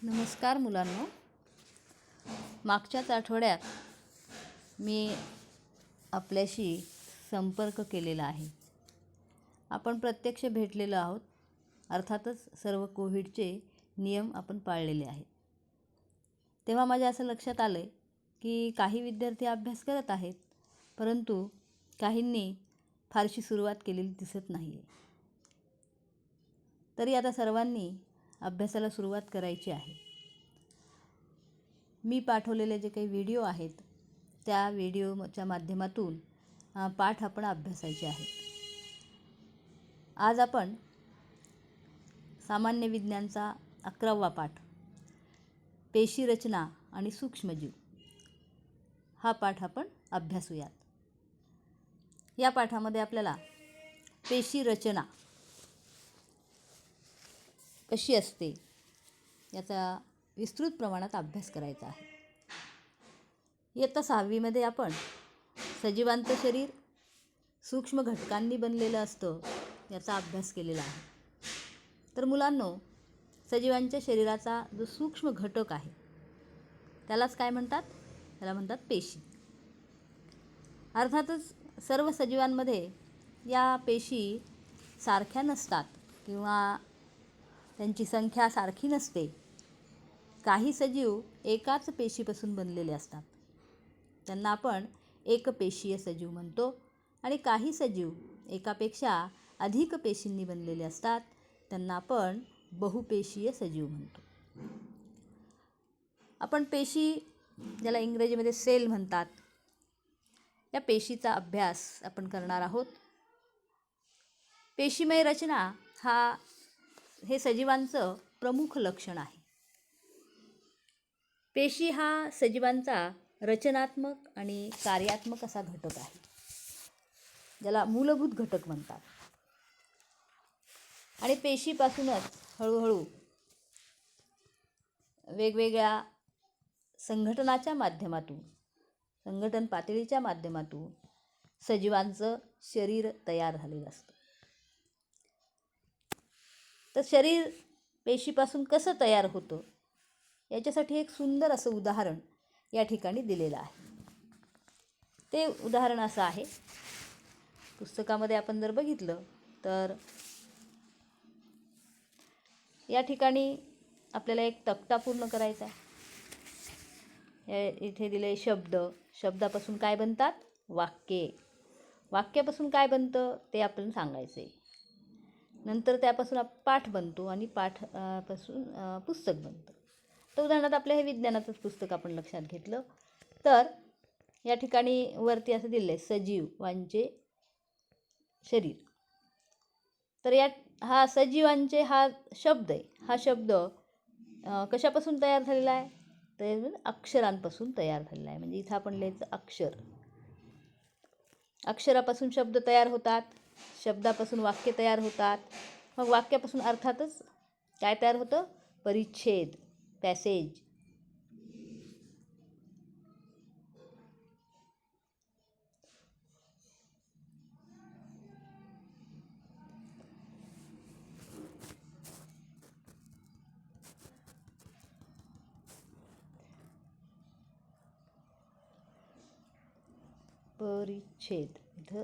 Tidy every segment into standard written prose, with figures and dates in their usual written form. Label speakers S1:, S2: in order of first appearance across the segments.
S1: नमस्कार मुलांनो, मागच्याच आठवड्यात मी आपल्याशी संपर्क केलेला आहे. आपण प्रत्यक्ष भेटलेलो आहोत. अर्थातच सर्व कोविडचे नियम आपण पाळलेले आहेत. तेव्हा माझ्या असं लक्षात आलं की काही विद्यार्थी अभ्यास करत आहेत, परंतु काहींनी फारशी सुरुवात केलेली दिसत नाही आहे. तरी आता सर्वांनी अभ्यासाला सुरुवात करायची आहे. मी पाठवलेले जे काही व्हिडिओ आहेत त्या व्हिडिओच्या माध्यमातून पाठ आपण अभ्यासायचे आहेत. आज आपण सामान्य विज्ञानचा 11वा पाठ पेशी रचना आणि सूक्ष्मजीव हा पाठ आपण अभ्यासूयात. या पाठामध्ये आपल्याला पेशी रचना कशी असते याचा विस्तृत प्रमाणात अभ्यास करायचा आहे. इयत्ता 6वीमध्ये आपण सजीवांचं शरीर सूक्ष्म घटकांनी बनलेलं असतं याचा अभ्यास केलेला आहे. तर मुलांनो, सजीवांच्या शरीराचा जो सूक्ष्म घटक आहे त्यालाच काय म्हणतात? त्याला म्हणतात पेशी. अर्थातच सर्व सजीवांमध्ये या पेशी सारख्या नसतात किंवा त्यांची संख्या सारखी नसते. काही सजीव एकाच पेशीपासून बनलेले असतात, त्यांना आपण एकपेशीय सजीव म्हणतो. आणि काही सजीव एकापेक्षा अधिक पेशींनी बनलेले असतात, त्यांना आपण बहुपेशीय सजीव म्हणतो. आपण पेशी, ज्याला इंग्रजीमध्ये सेल म्हणतात, या पेशीचा अभ्यास आपण करणार आहोत. पेशीमय रचना हे सजीवांचं प्रमुख लक्षण आहे. पेशी हा सजीवांचा रचनात्मक आणि कार्यात्मक असा घटक आहे, ज्याला मूलभूत घटक म्हणतात. आणि पेशीपासूनच हळूहळू वेगवेगळ्या संघटनाच्या माध्यमातून, संघटन पातळीच्या माध्यमातून सजीवांचं शरीर तयार झालेलं असतं. तर शरीर पेशीपासून कसं तयार होतं याच्यासाठी एक सुंदर असं उदाहरण या ठिकाणी दिलेलं आहे. ते उदाहरण असं आहे, पुस्तकामध्ये आपण जर बघितलं तर या ठिकाणी आपल्याला एक तक्ता पूर्ण करायचा आहे. इथे दिले शब्द, शब्दापासून काय बनतात? वाक्ये. वाक्यापासून काय बनतं ते आपण सांगायचं आहे. नंतर त्यापासून पाठ बनतो आणि पाठापासून पुस्तक बनतं. तर उदाहरणार्थ आपल्या हे विज्ञानाचंच पुस्तक आपण लक्षात घेतलं तर या ठिकाणी वरती असं दिलं आहे सजीवांचे शरीर. तर हा सजीवांचे हा शब्द आहे. हा शब्द कशापासून तयार झालेला आहे? तर अक्षरांपासून तयार झालेला आहे. म्हणजे इथं आपण लिहायचं अक्षर. अक्षरापासून शब्द तयार होतात, शब्दापासून वाक्य तयार होतात, मग वाक्यापासून अर्थातच काय तयार होतं? परिच्छेद, पॅसेज. परिच्छेद, इथं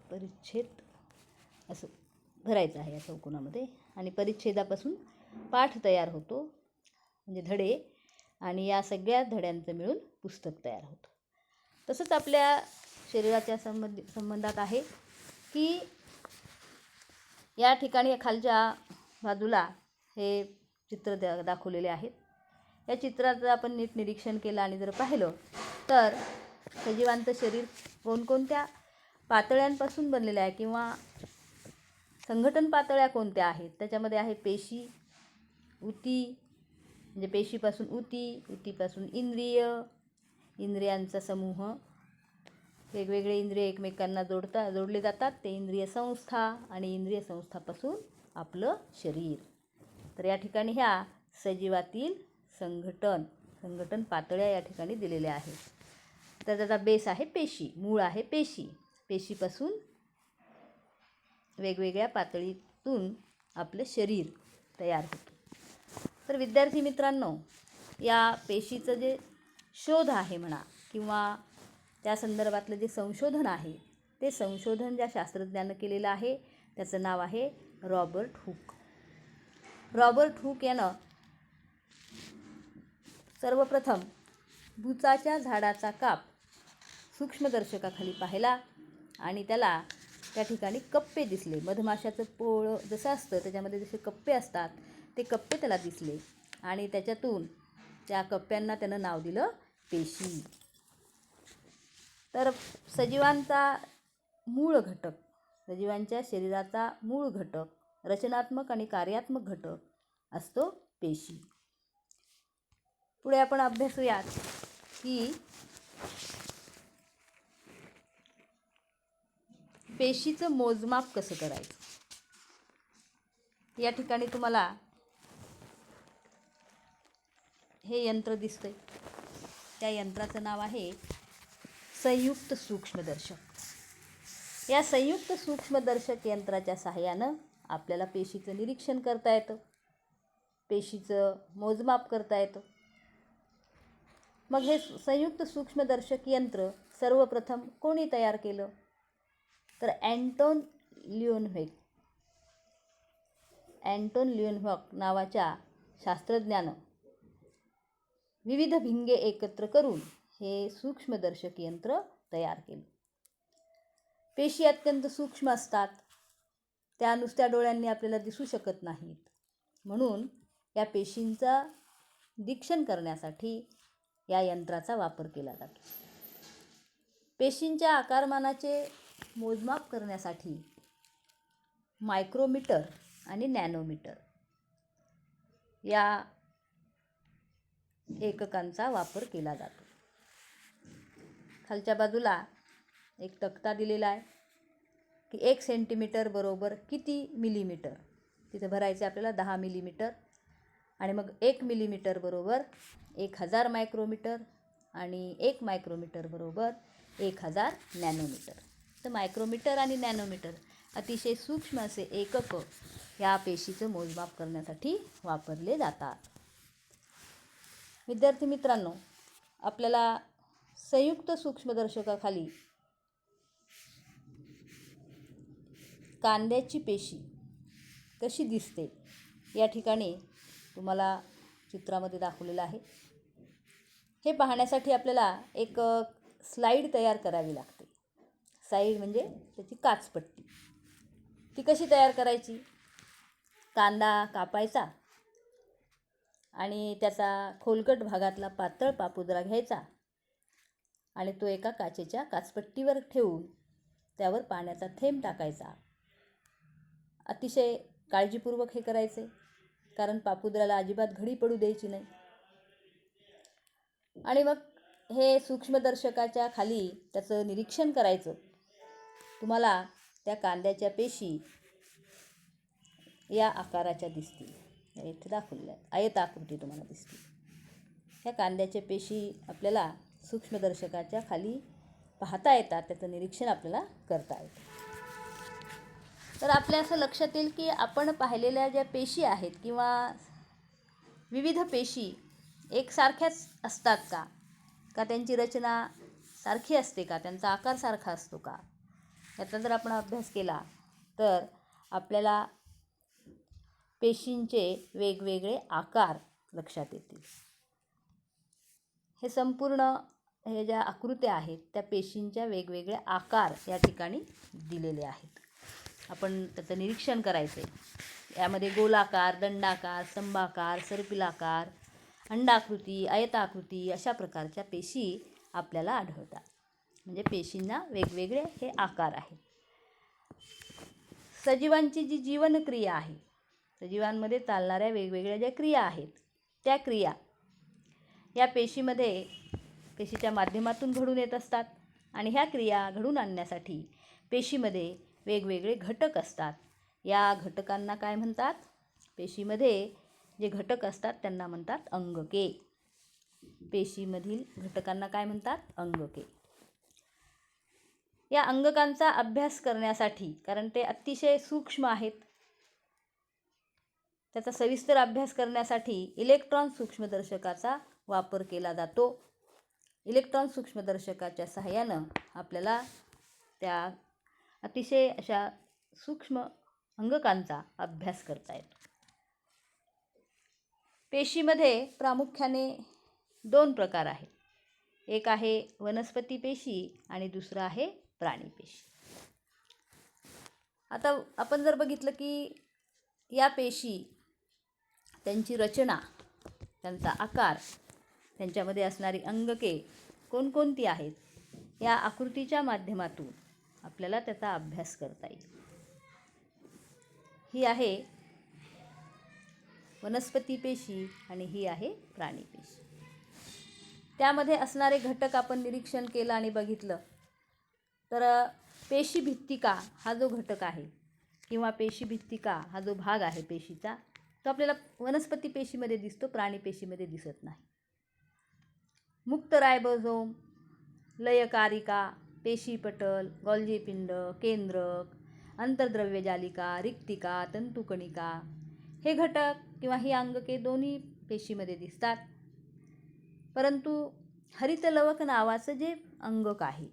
S1: परिच्छेद असं भरायचं आहे या चौकोनामध्ये. आणि परिच्छेदापासून पाठ तयार होतो म्हणजे धडे, आणि या सगळ्या धड्यांचं मिळून पुस्तक तयार होतं. तसंच आपल्या शरीराच्या संबंधात आहे की या ठिकाणी खालच्या बाजूला हे चित्र दाखवलेले आहेत. या चित्राचं आपण नीट निरीक्षण केलं आणि जर पाहिलं तर सजीवांचं शरीर कोणकोणत्या पातळ्यांपासून बनलेलं आहे किंवा संघटन पातळ्या कोणत्या आहेत त्याच्यामध्ये आहे पेशी, ऊती, म्हणजे पेशीपासून ऊती, ऊतीपासून इंद्रिय, इंद्रियांचा समूह, वेगवेगळे इंद्रिय एकमेकांना जोडले जातात ते इंद्रिय संस्था, आणि इंद्रिय संस्थापासून आपलं शरीर. तर या ठिकाणी ह्या सजीवातील संघटन पातळ्या या ठिकाणी दिलेल्या आहेत. तर त्याचा बेस आहे पेशी, मूळ आहे पेशी. पेशीपासून वेगवेगळ्या पातळीतून आपलं शरीर तयार होतं. तर विद्यार्थी मित्रांनो, या पेशीचं जे शोध आहे म्हणा किंवा त्या संदर्भातलं जे संशोधन आहे, ते संशोधन ज्या शास्त्रज्ञानं केलेलं आहे त्याचं नाव आहे रॉबर्ट हुक. रॉबर्ट हुक यानं सर्वप्रथम बुचाच्या झाडाचा काप सूक्ष्मदर्शकाखाली पाहिला आणि त्याला त्या ठिकाणी कप्पे दिसले. मधमाशाचं पोळं जसं असतं त्याच्यामध्ये जसे कप्पे असतात ते कप्पे त्याला दिसले आणि त्याच्यातून त्या कप्प्यांना त्यानं नाव दिलं पेशी. तर सजीवांचा मूळ घटक, सजीवांच्या शरीराचा मूळ घटक, रचनात्मक आणि कार्यात्मक घटक असतो पेशी. पुढे आपण अभ्यासूयात की पेशीचं मोजमाप कसं करायचं. या ठिकाणी तुम्हाला हे यंत्र दिसतंय. त्या यंत्राचं नाव आहे संयुक्त सूक्ष्मदर्शक. या संयुक्त सूक्ष्मदर्शक यंत्राच्या सहाय्यानं आपल्याला पेशीचं निरीक्षण करता येतं, पेशीचं मोजमाप करता येतं. मग हे संयुक्त सूक्ष्मदर्शक यंत्र सर्वप्रथम कोणी तयार केलं, तर अँटोन ल्युएनव्हॉक नावाच्या शास्त्रज्ञानं विविध भिंगे एकत्र करून हे सूक्ष्मदर्शक यंत्र तयार केलं. पेशी अत्यंत सूक्ष्म असतात, त्या नुसत्या डोळ्यांनी आपल्याला दिसू शकत नाहीत. म्हणून या पेशींचा निरीक्षण करण्यासाठी या यंत्राचा वापर केला जातो. पेशींच्या आकारमानाचे मोजमाप करण्यासाठी मायक्रोमीटर आणि नॅनोमीटर या एककांचा वापर केला जातो. खालच्या बाजूला एक तक्ता दिलेला आहे की 1 सेंटीमीटर बरोबर किती मिलीमीटर. तिथे भरायचे आपल्याला 10 मिलीमीटर आणि मग 1 मिलीमीटर बरोबर 1000 मायक्रोमीटर आणि 1 मायक्रोमीटर बरोबर 1000 नॅनोमीटर. तर मायक्रोमीटर आणि नॅनोमीटर अतिशय सूक्ष्म असे एकक या पेशीचं मोजमाप करण्यासाठी वापरले जातात. विद्यार्थी मित्रांनो, आपल्याला संयुक्त सूक्ष्मदर्शकाखाली कांद्याची पेशी कशी दिसते या ठिकाणी तुम्हाला चित्रामध्ये दाखवलेलं आहे. हे पाहण्यासाठी आपल्याला एक स्लाईड तयार करावी लागते. स्लाईड म्हणजे त्याची काचपट्टी. ती कशी तयार करायची, कांदा कापायचा आणि त्याचा खोलगट भागातला पातळ पापुद्रा घ्यायचा आणि तो एका काचेच्या काचपट्टीवर ठेवून त्यावर पाण्याचा थेंब टाकायचा. अतिशय काळजीपूर्वक हे करायचे, कारण पापुद्राला अजिबात घडी पडू द्यायची नाही. आणि मग हे सूक्ष्मदर्शकाच्या खाली त्याचं निरीक्षण करायचं. तुम्हाला त्या कांद्याच्या पेशी या आकाराच्या दिसतील. इथे दाखवलेल्या आहेत, आयताकृती तुम्हाला दिसतील. ह्या कांद्याच्या पेशी आपल्याला सूक्ष्मदर्शकाच्या खाली पाहता येतात, त्याचं निरीक्षण आपल्याला करता येतं. तर आपल्या असं लक्षात येईल की आपण पाहिलेल्या ज्या पेशी आहेत किंवा विविध पेशी एकसारख्याच असतात का, का त्यांची रचना सारखी असते का, त्यांचा आकार सारखा असतो का, याचा जर आपण अभ्यास केला तर आपल्याला पेशींचे वेगवेगळे आकार लक्षात येतील. हे संपूर्ण हे ज्या आकृत्या आहेत त्या पेशींच्या वेगवेगळे आकार या ठिकाणी दिलेले आहेत. आपण त्याचं निरीक्षण करायचं आहे. यामध्ये गोलाकार, दंडाकार, स्तंभाकार, सर्पिलाकार, अंडाकृती, आयताकृती अशा प्रकारच्या पेशी आपल्याला आढळतात. म्हणजे पेशींना वेगवेगळे हे आकार आहेत. सजीवांची जी जीवनक्रिया आहे, सजीवांमध्ये चालणाऱ्या वेगवेगळ्या ज्या क्रिया आहेत त्या क्रिया या पेशीच्या माध्यमातून घडून येत असतात. आणि ह्या क्रिया घडून आणण्यासाठी पेशीमध्ये वेगवेगळे घटक असतात. या घटकांना काय म्हणतात, पेशीमध्ये जे घटक असतात त्यांना म्हणतात अंगके. पेशीमधील घटकांना काय म्हणतात, अंगके. या अंगकांचा अभ्यास करण्यासाठी, कारण ते अतिशय सूक्ष्म आहेत, त्याचा सविस्तर अभ्यास करण्यासाठी इलेक्ट्रॉन सूक्ष्मदर्शकाचा वापर केला जातो. इलेक्ट्रॉन सूक्ष्मदर्शकाच्या सहाय्यानं आपल्याला त्या अतिशय अशा सूक्ष्म अंगकांचा अभ्यास करता येतो. पेशीमध्ये प्रामुख्याने 2 प्रकार आहेत. एक आहे वनस्पती पेशी आणि दुसरा आहे प्राणी पेशी. आता आपण जर बघितलं की या पेशी, त्यांची रचना, त्यांचा आकार, त्यांच्यामध्ये असणारी अंगके कोणकोणती आहेत, या आकृतीच्या माध्यमातून आपल्याला त्याचा अभ्यास करता येईल. ही आहे वनस्पती पेशी आणि ही आहे प्राणी पेशी. त्यामध्ये असणारे घटक आपण निरीक्षण केलं आणि बघितलं तर पेशीभित्तिका हा जो घटक आहे किंवा पेशीभित्तिका हा जो भाग आहे पेशीचा, तो आपल्याला वनस्पती पेशीमध्ये दिसतो, प्राणी पेशीमध्ये दिसत नाही. मुक्त रायबोझोम, लयकारिका, पेशीपटल, गोल्जी पिंड, केंद्रक, अंतर्द्रव्यजालिका, रिक्तिका, तंतुकणिका हे घटक किंवा ही अंगके दोन्ही पेशीमध्ये दिसतात. परंतु हरितलवक नावाचं जे अंगक आहे,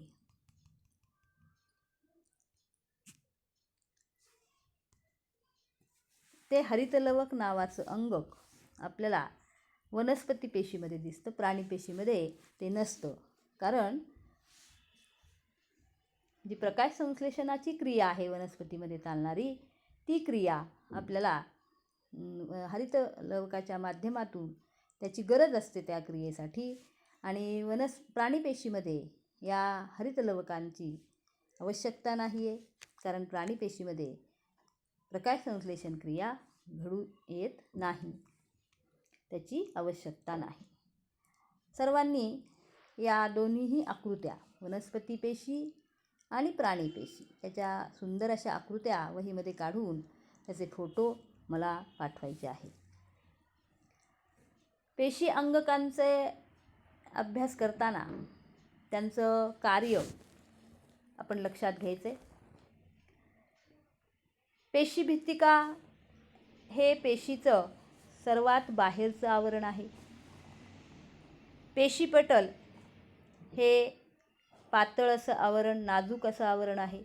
S1: ते हरितलवक नावाचं अंगक आपल्याला वनस्पती पेशीमध्ये दिसतं, प्राणी पेशीमध्ये ते नसतं. कारण जी प्रकाश संश्लेषणाची क्रिया आहे वनस्पतीमध्ये चालणारी, ती क्रिया आपल्याला हरितलवकाच्या माध्यमातून त्याची गरज असते त्या क्रियेसाठी. आणि प्राणी पेशीमध्ये या हरितलवकांची आवश्यकता नाही आहे, कारण प्राणी पेशीमध्ये प्रकाश संश्लेषण क्रिया घडू येत नाही, त्याची आवश्यकता नाही. सर्वांनी या दोन्हीही आकृत्या, वनस्पती पेशी आणि प्राणी पेशी, याच्या सुंदर अशा आकृत्या वहीमध्ये काढून त्याचे फोटो मला पाठवायचे आहेत. पेशी अंगकांचे अभ्यास करताना त्यांचं कार्य आपण लक्षात घ्यायचे. पेशीभित्तिका हे पेशीचं सर्वात बाहेरचं आवरण आहे. पेशीपटल हे पातळ असं आवरण, नाजूक असं आवरण आहे.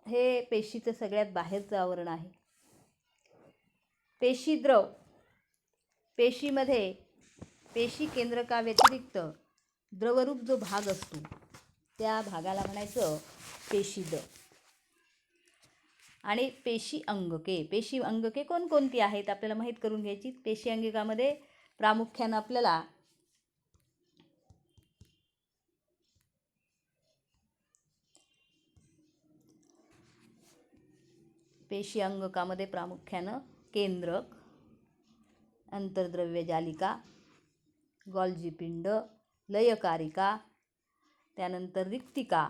S1: हे पेशीचं सगळ्यात बाहेरचं आवरण आहे. पेशीद्रव, पेशीमध्ये पेशी केंद्रकाव्यतिरिक्त द्रवरूप जो भाग असतो त्या भागाला म्हणायचं पेशीद्रव. आणि पेशी अंगके कोणकोणती आहेत आपल्याला माहीत करून घ्यायची. पेशी अंगिकामध्ये प्रामुख्यानं आपल्याला पेशी अंगकामध्ये प्रामुख्यानं केंद्रक, अंतर्द्रव्यजालिका, गोल्जी पिंड, लयकारिका, त्यानंतर रिक्तिका,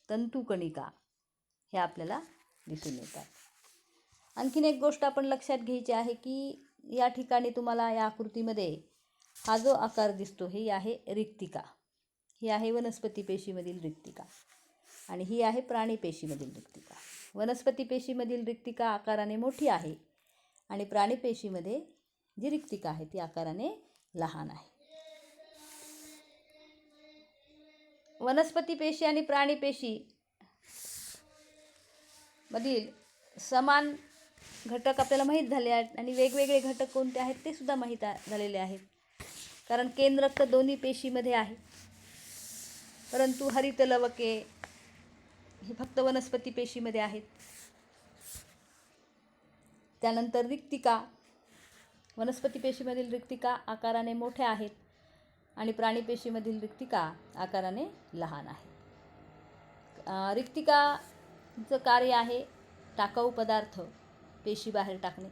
S1: तंतुकणिका हे आपल्याला दिसून येतात. आणखीन एक गोष्ट आपण लक्षात घ्यायची आहे की या ठिकाणी तुम्हाला या आकृतीमध्ये हा जो आकार दिसतो ही आहे रिक्तिका. ही आहे वनस्पती पेशीमधील रिक्तिका आणि ही आहे प्राणी पेशीमधील रिक्तिका. वनस्पती पेशीमधील रिक्तिका आकाराने मोठी आहे आणि प्राणी पेशीमध्ये जी रिक्तिका आहे ती आकाराने लहान आहे. वनस्पती पेशी आणि प्राणी पेशी मधील समान घटक आपल्याला माहीत झाले आहेत आणि वेगवेगळे घटक कोणते आहेत ते सुद्धा माहीत झालेले आहेत. कारण केंद्रक तर दोन्ही पेशीमध्ये आहे, परंतु हरितलवके हे फक्त वनस्पती पेशीमध्ये आहेत. त्यानंतर रिक्तिका, वनस्पती पेशीमधील रिक्तिका आकाराने मोठ्या आहेत आणि प्राणी पेशीमधील रिक्तिका आकाराने लहान आहे. रिक्तिकाचं कार्य आहे टाकाऊ पदार्थ पेशी बाहेर टाकणे.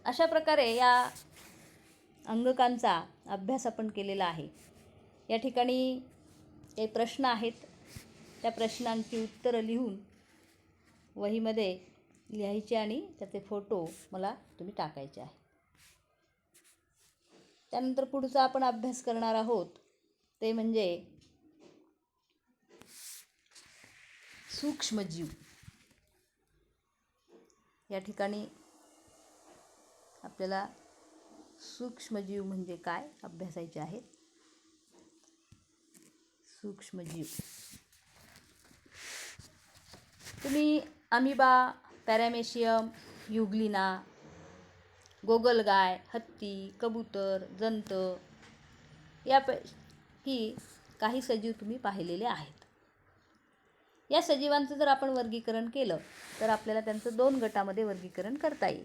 S1: अशा प्रकारे या अंगकांचा अभ्यास आपण केलेला आहे. या ठिकाणी काही प्रश्न आहेत, त्या प्रश्नांची उत्तरं लिहून वहीमध्ये लिहायचे आणि त्याचे फोटो मला तुम्ही टाकायचे आहे. त्यानंतर पुढचा आपण अभ्यास करणार आहोत ते म्हणजे सूक्ष्मजीव. या ठिकाणी आपल्याला सूक्ष्मजीव म्हणजे काय अभ्यासायचे आहेत. सूक्ष्मजीव तुम्ही अमिबा, पॅरामेशियम, युग्लिना, गोगलगाय, हत्ती, कबूतर, जंत यापैकी काही सजीव तुम्ही पाहिलेले आहेत. या सजीवांचं जर आपण वर्गीकरण केलं तर आपल्याला त्यांचं 2 गटामध्ये वर्गीकरण करता येईल.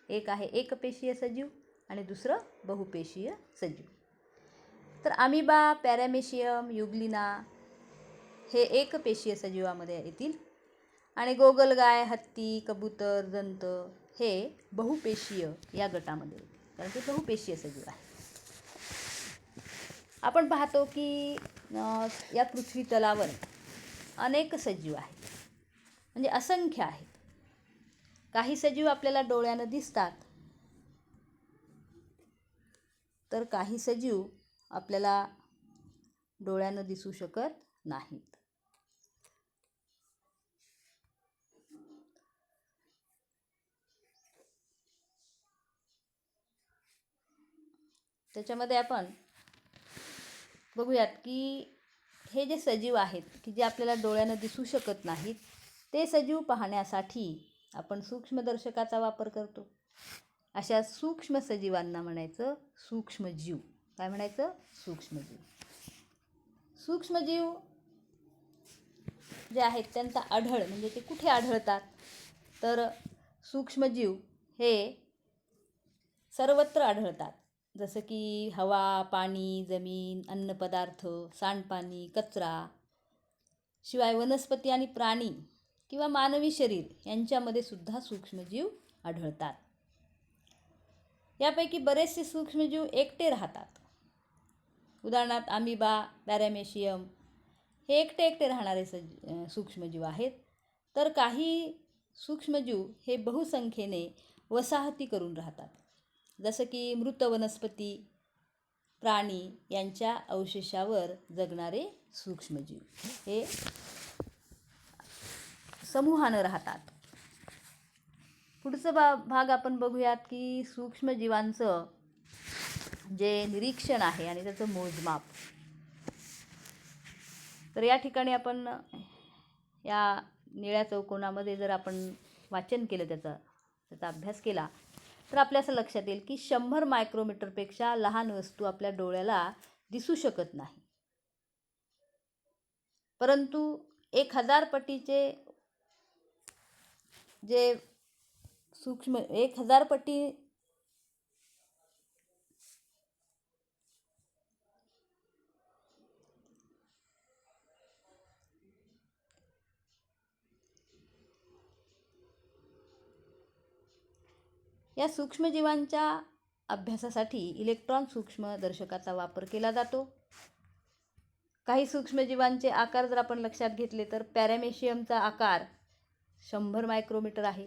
S1: एक आहे एकपेशीय सजीव आणि दुसरं बहुपेशीय सजीव. तर अमिबा, पॅरामेशियम, युग्लिना हे एकपेशीय सजीवामध्ये येतील आणि गोगलगाय, हत्ती, कबूतर, जंत हे बहुपेशीय या गटामध्ये येतील, कारण ते बहुपेशीय सजीव आहे. आपण पाहतो की या पृथ्वी तलावर अनेक सजीव आहेत, म्हणजे असंख्य आहेत. काही सजीव आपल्याला डोळ्यानं दिसतात, तर काही सजीव आपल्याला डोळ्यानं दिसू शकत नाहीत. त्याच्यामध्ये आपण बघूयात की हे जे सजीव आहेत की जे आपल्याला डोळ्यानं दिसू शकत नाहीत, ते सजीव पाहण्यासाठी आपण सूक्ष्मदर्शकाचा वापर करतो. अशा सूक्ष्म सजीवांना म्हणायचं सूक्ष्मजीव. काय म्हणायचं? सूक्ष्मजीव. सूक्ष्मजीव जे आहेत त्यांचा आढळ म्हणजे ते कुठे आढळतात, तर सूक्ष्मजीव हे सर्वत्र आढळतात. जसं की हवा, पाणी, जमीन, अन्नपदार्थ, सांडपाणी, कचरा, शिवाय वनस्पती आणि प्राणी किंवा मानवी शरीर यांच्यामध्ये सुद्धा सूक्ष्मजीव आढळतात. यापैकी बरेचसे सूक्ष्मजीव एकटे राहतात. उदाहरणार्थ अमिबा, पॅरामेशियम हे एकटे राहणारे सूक्ष्मजीव आहेत. तर काही सूक्ष्मजीव हे बहुसंख्येने वसाहती करून राहतात. जसं की मृत वनस्पती, प्राणी यांच्या अवशेषावर जगणारे सूक्ष्मजीव हे समूहानं राहतात. पुढचं भाग आपण बघूयात की सूक्ष्मजीवांचं जे निरीक्षण आहे आणि त्याचं मोजमाप. तर या ठिकाणी आपण या निळ्या चौकोनामध्ये जर आपण वाचन केलं त्याचा अभ्यास केला तर आपल्या असं लक्षात येईल की 100 मायक्रोमीटरपेक्षा लहान वस्तू आपल्या डोळ्याला दिसू शकत नाही, परंतु 1000 पटीचे जे सूक्ष्म 1000 पटी या सूक्ष्मजीवांच्या अभ्यासासाठी इलेक्ट्रॉन सूक्ष्मदर्शकाचा वापर केला जातो. काही सूक्ष्मजीवांचे आकार जर आपण लक्षात घेतले तर पॅरामेशियमचा आकार 100 मायक्रोमीटर आहे.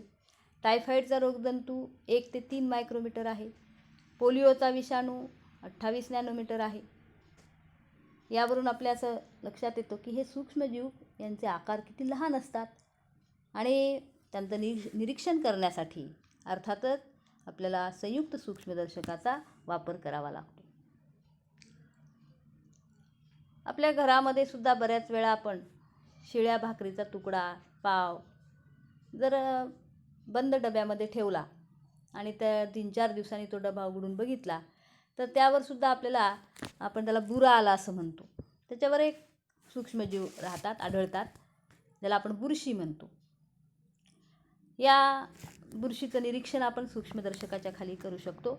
S1: टायफॉईडचा रोगजंतू 1 ते 3 मायक्रोमीटर आहे. पोलिओचा विषाणू 28 नॅनोमीटर आहे. यावरून आपल्या असं लक्षात येतं की हे सूक्ष्मजीव यांचे आकार किती लहान असतात आणि त्यांचं निरीक्षण करण्यासाठी अर्थातच आपल्याला संयुक्त सूक्ष्मदर्शकाचा वापर करावा लागतो. आपल्या घरामध्ये सुद्धा बऱ्याच वेळा आपण शिळ्या भाकरीचा तुकडा, पाव जर बंद डब्यामध्ये ठेवला आणि त्या 3-4 दिवसांनी तो डबा उघडून बघितला तर त्यावर सुद्धा आपण त्याला बुरा आला असं म्हणतो. त्याच्यावर एक सूक्ष्मजीव आढळतात, ज्याला आपण बुरशी म्हणतो. या बुरशीचं निरीक्षण आपण सूक्ष्मदर्शकाच्या खाली करू शकतो.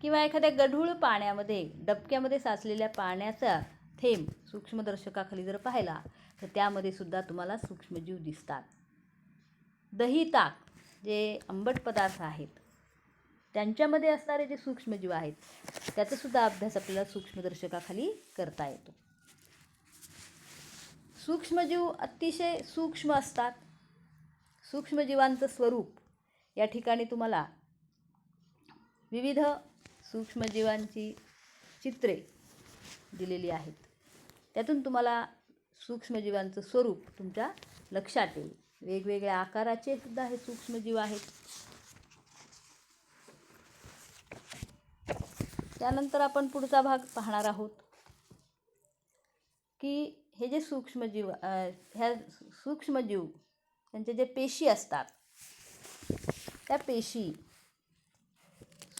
S1: किंवा एखाद्या गढूळ पाण्यामध्ये डबक्यामध्ये साचलेल्या पाण्याचा थेंब सूक्ष्मदर्शकाखाली जर पाहिला तर त्यामध्ये सुद्धा तुम्हाला सूक्ष्मजीव दिसतात. दही, ताक जे आंबट पदार्थ आहेत त्यांच्यामध्ये असणारे जे सूक्ष्मजीव आहेत त्याचा सुद्धा अभ्यास आपल्याला सूक्ष्मदर्शकाखाली करता येतो. सूक्ष्मजीव अतिशय सूक्ष्म असतात. सूक्ष्मजीवांचं स्वरूप या ठिकाणी तुम्हाला विविध सूक्ष्मजीवांची चित्रे दिलेली आहेत. त्यातून तुम्हाला सूक्ष्मजीवांचं स्वरूप तुमच्या लक्षात येईल. वेगवेगळ्या आकाराचे सुद्धा हे सूक्ष्मजीव आहेत. त्यानंतर आपण पुढचा भाग पाहणार आहोत की हे जे सूक्ष्मजीव ह्या सूक्ष्मजीव त्यांचे जे पेशी असतात, त्या पेशी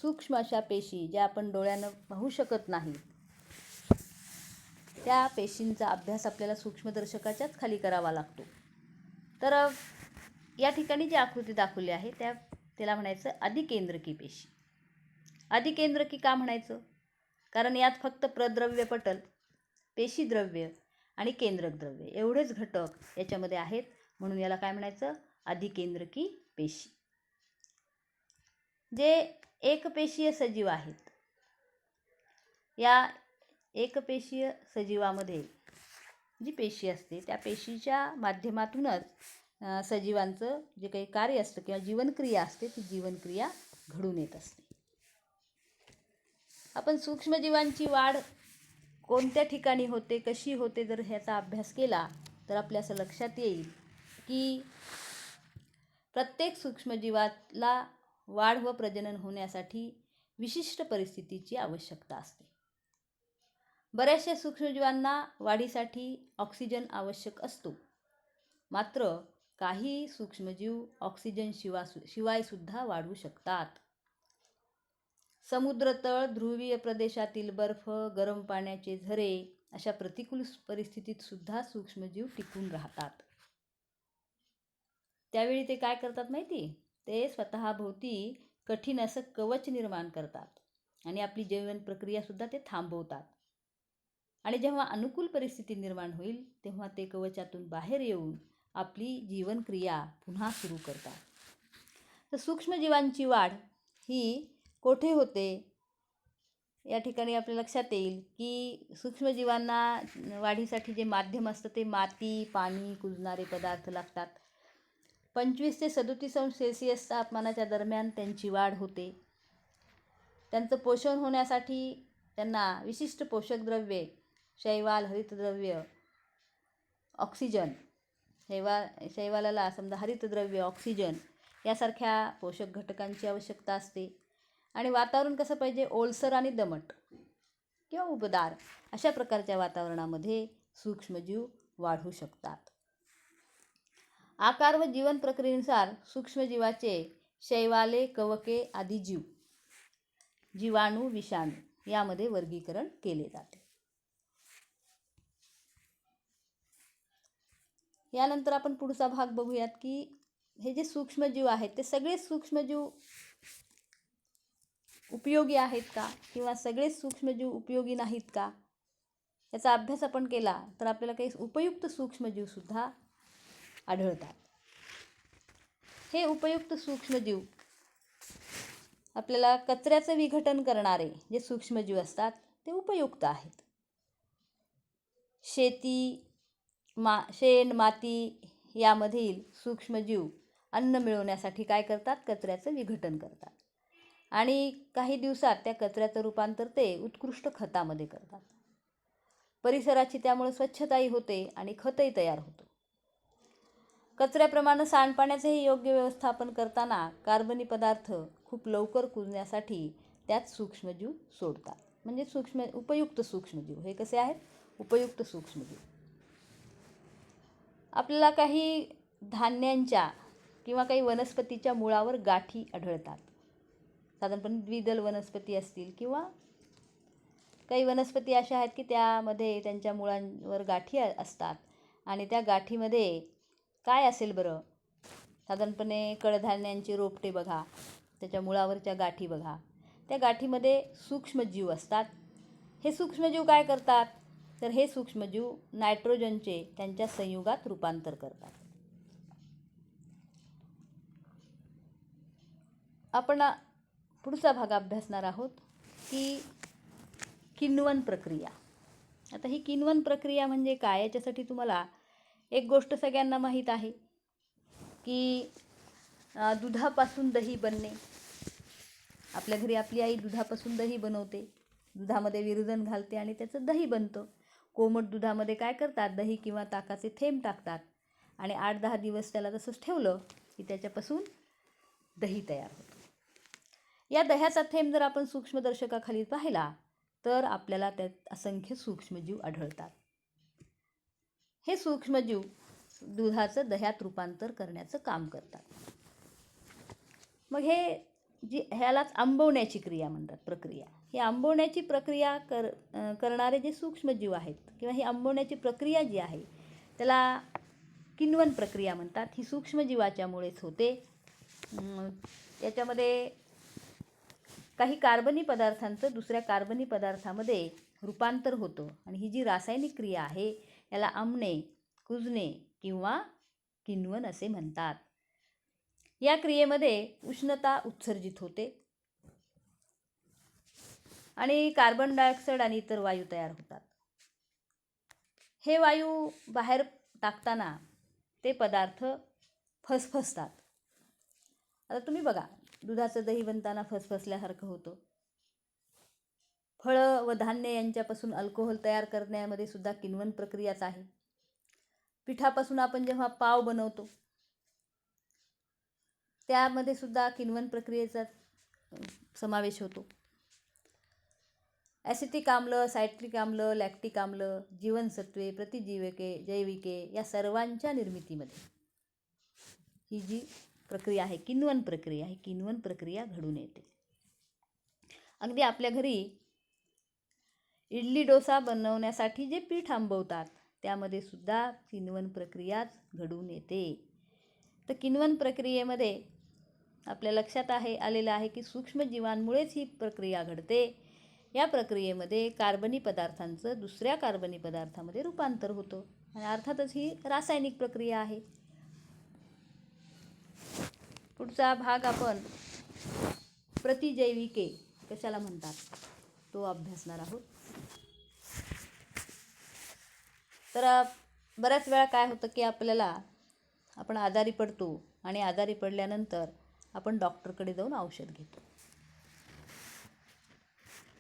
S1: सूक्ष्म अशा पेशी ज्या आपण डोळ्यानं पाहू शकत नाही, त्या पेशींचा अभ्यास आपल्याला सूक्ष्मदर्शकाच्याच खाली करावा लागतो. तर या ठिकाणी जी आकृती दाखवली आहे त्याला म्हणायचं अधिकेंद्रकी पेशी. अधिकेंद्रकी का म्हणायचं? कारण यात फक्त प्रद्रव्य पटल, पेशीद्रव्य आणि केंद्रक द्रव्य एवढेच घटक याच्यामध्ये आहेत, म्हणून याला काय म्हणायचं? अधिकेंद्रकी पेशी. जे एकपेशीय सजीव आहेत, या एकपेशीय सजीवामध्ये जी पेशी असते त्या पेशीच्या माध्यमातूनच सजीवांचं जे काही कार्य असतं किंवा जीवनक्रिया असते ती जीवनक्रिया घडून येत असते. आपण सूक्ष्मजीवांची वाढ कोणत्या ठिकाणी होते, कशी होते, जर ह्याचा अभ्यास केला तर आपल्या असं लक्षात येईल की प्रत्येक सूक्ष्मजीवाला वाढ व प्रजनन होण्यासाठी विशिष्ट परिस्थितीची आवश्यकता असते. बऱ्याचशा सूक्ष्मजीवांना वाढीसाठी ऑक्सिजन आवश्यक असतो, मात्र काही सूक्ष्मजीव ऑक्सिजन शिवाय सुद्धा वाढू शकतात. समुद्रतळ, ध्रुवीय प्रदेशातील बर्फ, गरम पाण्याचे झरे अशा प्रतिकूल परिस्थितीत सुद्धा सूक्ष्मजीव टिकून राहतात. त्यावेळी ते काय करतात माहिती? ते स्वतःभोवती कठीण असं कवच निर्माण करतात आणि आपली जीवन प्रक्रिया सुद्धा ते थांबवतात. आणि जेव्हा अनुकूल परिस्थिती निर्माण होईल तेव्हा ते कवचातून बाहेर येऊन आपली जीवनक्रिया पुन्हा सुरू करतात. तर सूक्ष्मजीवांची वाढ ही कोठे होते? या ठिकाणी आपल्या लक्षात येईल की सूक्ष्मजीवांना वाढीसाठी जे माध्यम असतं ते माती, पाणी, कुजणारे पदार्थ लागतात. 25 ते 37 अंश सेल्सिअस तापमानाच्या दरम्यान त्यांची वाढ होते. त्यांचं पोषण होण्यासाठी त्यांना विशिष्ट पोषक द्रव्ये, शैवाल, हरितद्रव्य, ऑक्सिजन, शैवालाला समजा हरितद्रव्य, ऑक्सिजन यासारख्या पोषक घटकांची आवश्यकता असते. आणि वातावरण कसं पाहिजे? ओलसर आणि दमट किंवा उबदार अशा प्रकारच्या वातावरणामध्ये सूक्ष्मजीव वाढू शकतात. आकार व जीवन प्रक्रियेनुसार सूक्ष्मजीवाचे शैवाले, कवके आदी जीव, जीवाणू, विषाणू यामध्ये वर्गीकरण केले जाते. यानंतर आपण पुढचा भाग बघूयात की हे जे सूक्ष्मजीव आहेत ते सगळे सूक्ष्मजीव उपयोगी आहेत का, किंवा सगळेच सूक्ष्मजीव उपयोगी नाहीत का, याचा अभ्यास आपण केला तर आपल्याला काही उपयुक्त सूक्ष्मजीव सुद्धा आढळतात. हे उपयुक्त सूक्ष्मजीव आपल्याला कचऱ्याचं विघटन करणारे जे सूक्ष्मजीव असतात ते उपयुक्त आहेत. शेण, माती यामधील सूक्ष्मजीव अन्न मिळवण्यासाठी काय करतात? कचऱ्याचं विघटन करतात आणि काही दिवसात त्या कचऱ्याचं रूपांतर ते उत्कृष्ट खतामध्ये करतात. परिसराची त्यामुळे स्वच्छताही होते आणि खतही तयार होतं. कचऱ्याप्रमाणे सांडपाण्याचेही योग्य व्यवस्थापन करताना कार्बनी पदार्थ खूप लवकर कुजण्यासाठी त्यात सूक्ष्मजीव सोडतात. म्हणजे उपयुक्त सूक्ष्मजीव हे कसे आहेत? उपयुक्त सूक्ष्मजीव. आपल्याला काही धान्यांच्या किंवा काही वनस्पतीच्या मुळावर गाठी आढळतात. साधारणपणे द्विदल वनस्पती असतील किंवा काही वनस्पती अशा आहेत की त्यामध्ये त्यांच्या मुळांवर गाठी असतात आणि त्या गाठीमध्ये काय असेल बरं? साधारणपणे कडधान्यांचे रोपटे बघा, त्याच्या मुळावरच्या गाठी बघा, त्या गाठीमध्ये सूक्ष्मजीव असतात. हे सूक्ष्मजीव काय करतात? तर हे सूक्ष्मजीव नायट्रोजनचे त्यांच्या संयुगात रूपांतर करतात. आपण पुढचा भाग अभ्यासणार आहोत की किण्वन प्रक्रिया. आता ही किण्वन प्रक्रिया म्हणजे काय? याच्यासाठी तुम्हाला एक गोष्ट सगळ्यांना माहीत आहे की दुधापासून दही बनणे. आपल्या घरी आपली आई दुधापासून दही बनवते, दुधामध्ये विरजण घालते आणि त्याचं दही बनतं. कोमट दुधामध्ये काय करतात, दही किंवा ताकाचे थेंब टाकतात आणि 8-10 दिवस त्याला तसंच ठेवलं की त्याच्यापासून दही तयार होतं. या दह्याचा थेंब जर आपण सूक्ष्मदर्शकाखाली पाहिला तर आपल्याला त्यात असंख्य सूक्ष्मजीव आढळतात. हे सूक्ष्मजीव दुधाचं दह्यात रूपांतर करण्याचं काम करतात. मग ह्यालाच आंबवण्याची क्रिया म्हणतात, प्रक्रिया. ही आंबवण्याची प्रक्रिया करणारे जे सूक्ष्मजीव आहेत किंवा ही आंबवण्याची प्रक्रिया जी आहे त्याला किण्वन प्रक्रिया म्हणतात. ही सूक्ष्मजीवाच्यामुळेच होते. याच्यामध्ये काही कार्बनी पदार्थांचं दुसऱ्या कार्बनी पदार्थामध्ये रूपांतर होतं आणि ही जी रासायनिक क्रिया आहे याला आंबणे, कुजणे किंवा किण्वन असे म्हणतात. या क्रियेमध्ये उष्णता उत्सर्जित होते आणि कार्बन डायऑक्साईड आणि इतर वायू तयार होतात. हे वायू बाहेर टाकताना ते पदार्थ फसफसतात. आता तुम्ही बघा, दुधाचं दही बनताना फसफसल्यासारखं होतं. फळं व धान्य यांच्यापासून अल्कोहोल तयार करण्यामध्ये सुद्धा किण्वन प्रक्रियाच आहे. पिठापासून आपण जेव्हा पाव बनवतो त्यामध्ये सुद्धा किण्वन प्रक्रियेचा समावेश होतो. ॲसिटिक आम्ल, सायट्रिक आम्ल, लॅक्टिक आम्ल, जीवनसत्वे, प्रतिजीवके, जैविके या सर्वांच्या निर्मितीमध्ये ही जी प्रक्रिया आहे किण्वन प्रक्रिया, ही किण्वन प्रक्रिया घडून येते. अगदी आपल्या घरी इडली डोसा बनवण्यासाठी जे पीठ आंबवतात त्यामध्ये सुद्धा किण्वन प्रक्रियाच घडून येते. तर किण्वन प्रक्रियेमध्ये आपल्या लक्षात आलेलं आहे की सूक्ष्मजीवांमुळेच ही प्रक्रिया घडते. या प्रक्रियेमध्ये कार्बनी पदार्थांचं दुसऱ्या कार्बनी पदार्थामध्ये रूपांतर होतं आणि अर्थातच ही रासायनिक प्रक्रिया आहे. पुढचा भाग आपण प्रतिजैविके कशाला म्हणतात तो अभ्यासणार आहोत. तर बऱ्याच वेळा काय होतं की आपण आजारी पडतो आणि आजारी पडल्यानंतर आपण डॉक्टरकडे जाऊन औषध घेतो.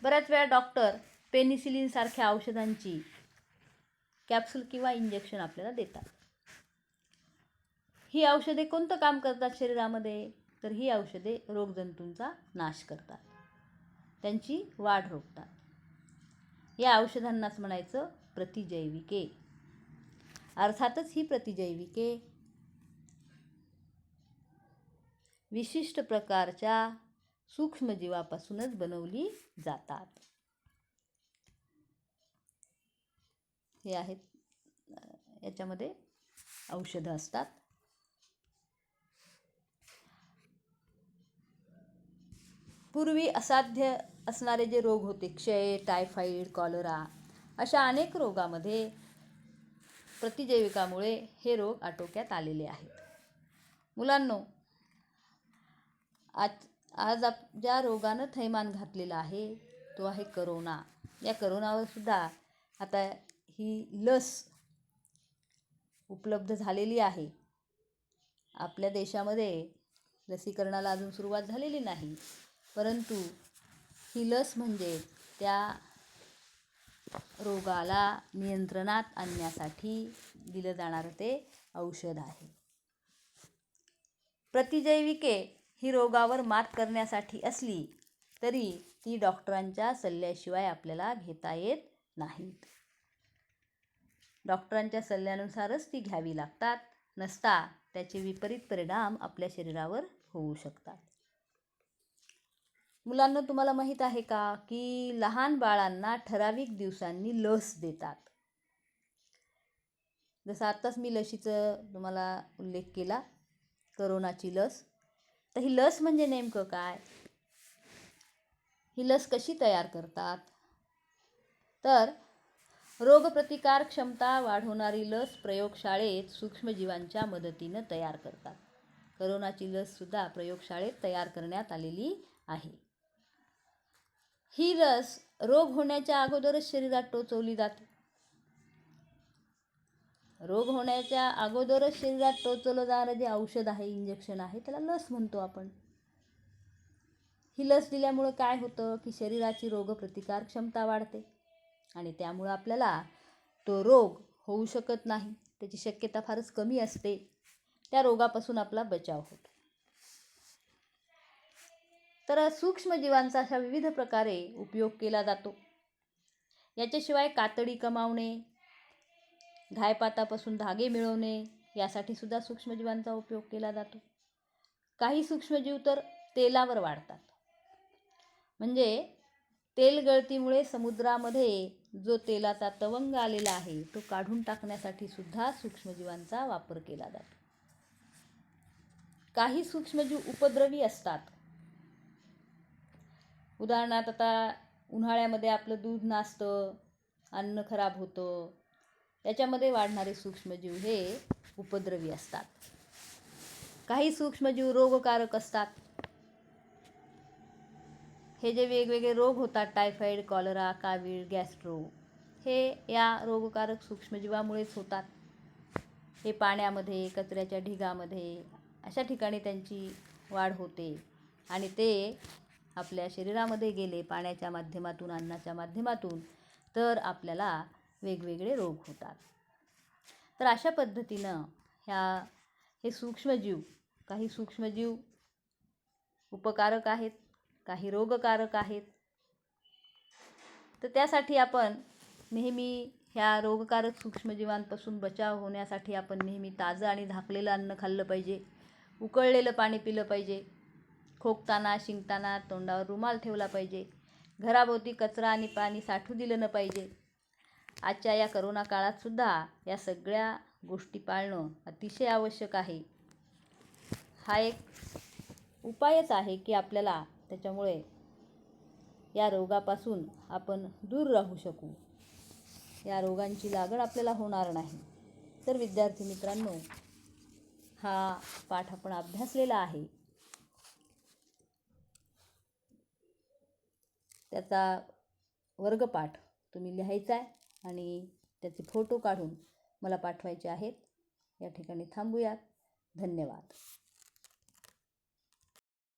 S1: बऱ्याच वेळा डॉक्टर पेनिसिलिन सारख्या औषधांची कॅप्सूल किंवा इंजेक्शन आपल्याला देतात. ही औषधे कोणतं काम करतात शरीरामध्ये, तर ही औषधे रोगजंतूंचा नाश करतात, त्यांची वाढ रोखतात. या औषधांनाच म्हणायचं प्रतिजैविके. अर्थातच ही प्रतिजैविके विशिष्ट प्रकारच्या सूक्ष्मजीवापासूनच बनवली जातात. हे आहेत, याच्यामध्ये औषधं असतात. पूर्वी असाध्य असणारे जे रोग होते, क्षय, टायफॉईड, कॉलरा अशा अनेक रोगामध्ये प्रतिजैविकामुळे हे रोग आटोक्यात आलेले आहेत. मुलांनो, आज ज्या रोगानं थैमान घातलेलं आहे तो आहे करोना. या करोनावर सुद्धा आता ही लस उपलब्ध झालेली आहे. आपल्या देशामध्ये लसीकरणाला अजून सुरुवात झालेली नाही, परंतु ही लस म्हणजे त्या रोगाला नियंत्रणात आणण्यासाठी दिलं जाणारं ते औषध आहे. प्रतिजैविके ही रोगावर मात करण्यासाठी असली तरी ती डॉक्टरांच्या सल्ल्याशिवाय आपल्याला घेता येत नाहीत. डॉक्टरांच्या सल्ल्यानुसारच ती घ्यावी लागतात, नसता त्याचे विपरीत परिणाम आपल्या शरीरावर होऊ शकतात. मुलांना, तुम्हाला माहीत आहे का की लहान बाळांना ठराविक दिवसांनी लस देतात. जसं आत्ताच मी लसीचं तुम्हाला उल्लेख केला, करोनाची लस. तर ही लस म्हणजे नेमकं काय, ही लस कशी तयार करतात, तर रोगप्रतिकार क्षमता वाढवणारी लस प्रयोगशाळेत सूक्ष्मजीवांच्या मदतीनं तयार करतात. करोनाची लससुद्धा प्रयोगशाळेत तयार करण्यात आलेली आहे. ही लस रोग होण्याच्या अगोदरच शरीरात टोचवली जाते. रोग होण्याच्या अगोदरच शरीरात टोचवलं जाणारं जे औषध आहे, इंजेक्शन आहे, त्याला लस म्हणतो आपण. ही लस दिल्यामुळं काय होतं की शरीराची रोगप्रतिकार क्षमता वाढते आणि त्यामुळं आपल्याला तो रोग होऊ शकत नाही, त्याची शक्यता फारच कमी असते. त्या रोगापासून आपला बचाव होतो. तर सूक्ष्मजीवांचा अशा विविध प्रकारे उपयोग केला जातो. याच्याशिवाय कातडी कमावणे, घायपातापासून धागे मिळवणे यासाठी सुद्धा सूक्ष्मजीवांचा उपयोग केला जातो. काही सूक्ष्मजीव तर तेलावर वाढतात. म्हणजे तेल गळतीमुळे समुद्रामध्ये जो तेलाचा तवंग आलेला आहे तो काढून टाकण्यासाठी सुद्धा सूक्ष्मजीवांचा वापर केला जातो. काही सूक्ष्मजीव उपद्रवी असतात. उदाहरणार्थ आता उन्हाळ्यामध्ये आपलं दूध नासतं, अन्न खराब होतं, त्याच्यामध्ये वाढणारे सूक्ष्मजीव हे उपद्रवी असतात. काही सूक्ष्मजीव रोगकारक असतात. हे जे वेगवेगळे रोग होतात, टायफॉइड, कॉलरा, कावीळ, गॅस्ट्रो, हे या रोगकारक सूक्ष्मजीवामुळेच होतात. हे पाण्यामध्ये, कचऱ्याच्या ढिगामध्ये अशा ठिकाणी त्यांची वाढ होते आणि ते आपल्या शरीरामध्ये गेले पाण्याच्या माध्यमातून, अन्नाच्या माध्यमातून, तर आपल्याला वेगवेगळे रोग होतात. तर अशा पद्धतीनं हे सूक्ष्मजीव, काही सूक्ष्मजीव उपकारक आहेत, काही रोगकारक आहेत. तर त्यासाठी आपण नेहमी ह्या रोगकारक सूक्ष्मजीवांपासून बचाव होण्यासाठी आपण नेहमी ताजं आणि झाकलेलं अन्न खाल्लं पाहिजे, उकळलेलं पाणी पिलं पाहिजे, खोकताना, शिंकताना तोंडावर रुमाल ठेवला पाहिजे, घराभोवती कचरा आणि पाणी साठू दिलं न पाहिजे. आजच्या या करोना काळात सुद्धा या सगळ्या गोष्टी पाळणं अतिशय आवश्यक आहे. हा एक उपायच आहे की आपल्याला त्याच्यामुळे या रोगापासून आपण दूर राहू शकू, या रोगांची लागण आपल्याला होणार नाही. तर विद्यार्थी मित्रांनो, हा पाठ आपण अभ्यासलेला आहे. त्याचा वर्गपाठ तुम्ही लिहायचा आहे आणि त्याचे फोटो काढून मला पाठवायचे आहेत. या ठिकाणी थांबूयात. धन्यवाद.